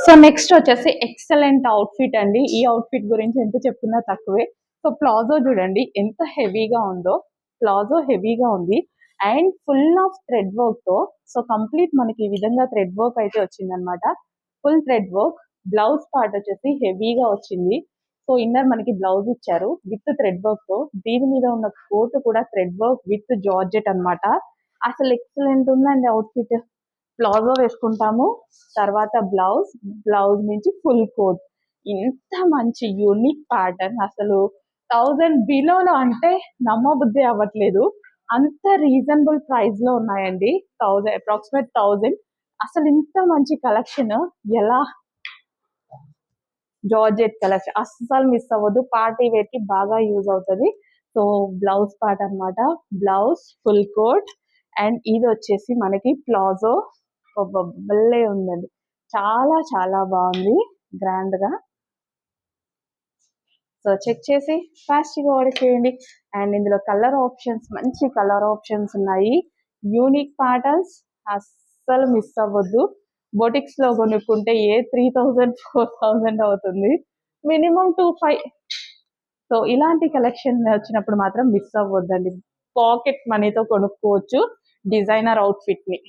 So next వచ్చేసి excellent outfit అండి. ఈ అవుట్ఫిట్ గురించి ఎంత చెప్పుకున్నా తక్కువే. సో ప్లాజో చూడండి ఎంత హెవీగా ఉందో. ప్లాజో హెవీగా ఉంది and full of thread work తో. సో కంప్లీట్ మనకి ఈ విధంగా థ్రెడ్ వర్క్ అయితే వచ్చిందనమాట. Full thread work. Blouse part వచ్చేసి హెవీగా వచ్చింది. సో ఇన్నర్ మనకి బ్లౌజ్ ఇచ్చారు విత్ థ్రెడ్ వర్క్ తో. దీని మీద ఉన్న కోట్ కూడా థ్రెడ్ వర్క్ విత్ జార్జెట్ అన్నమాట. అసలు ఎక్సలెంట్ ఉందండి అవుట్ఫిట్. ప్లాజో వేసుకుంటాము, తర్వాత బ్లౌజ్, బ్లౌజ్ నుంచి ఫుల్ కోట్. ఇంత మంచి యూనిక్ ప్యాటర్న్ అసలు 1000 బిలోలో అంటే నమ్మబుద్ధి అవ్వట్లేదు. అంత రీజనబుల్ ప్రైస్ లో ఉన్నాయండి. 1000 అప్రాక్సిమేట్ 1000. అసలు ఇంత మంచి కలెక్షన్ ఎలా? జార్జెట్ కలెక్షన్ అస్సలు మిస్ అవ్వద్దు. పార్టీ వేర్ కి బాగా యూజ్ అవుతుంది. సో బ్లౌజ్ పార్ట్ అన్నమాట. బ్లౌజ్ ఫుల్ కోట్ అండ్ ఇది వచ్చేసి మనకి ప్లాజో. భలే ఉందండి. చాలా చాలా బాగుంది గ్రాండ్ గా. సో చెక్ చేసి ఫాస్ట్ గా ఆర్డర్ చేయండి. అండ్ ఇందులో కలర్ ఆప్షన్స్, మంచి కలర్ ఆప్షన్స్ ఉన్నాయి. యూనిక్ ప్యాటర్న్స్ అస్సలు మిస్ అవ్వద్దు. బొటిక్స్ లో కొనుక్కుంటే ఏ 3000 4000 అవుతుంది, మినిమం 2500. సో ఇలాంటి కలెక్షన్ వచ్చినప్పుడు మాత్రం మిస్ అవ్వద్దండి. పాకెట్ మనీతో కొనుక్కోవచ్చు డిజైనర్ అవుట్ఫిట్ ని.